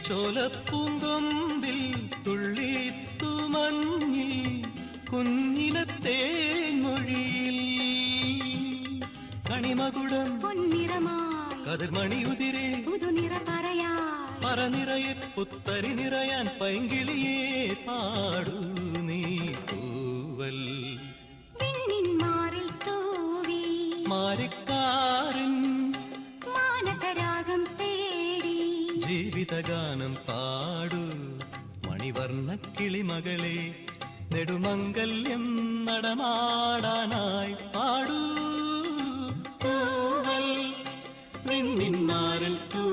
ചോലപ്പൂങ്കൊമ്പിൽ തുള്ളിത്തുമഞ്ഞിൽ കുഞ്ഞിനത്തെ മൊഴിയിൽ കണിമകുടം പൊന്നിറമായി കതിർമണിയുതിരെ പുതുനിറ പറയായി പറനിറയെ പുത്തരി നിറയാൻ പൈങ്കിളിയെ പാടൂ നീ തൂവൽ മാറിൽ തൂവി മാരിക്കാരൻ മാനസരാഗം തേടി ജീവിതഗാനം പാടൂ മണിവർണ്ണ കിളിമകളെ നെടുമംഗല്യം നടമാടാനായി പാടൂ തൂവൽ മാറിൽ തൂ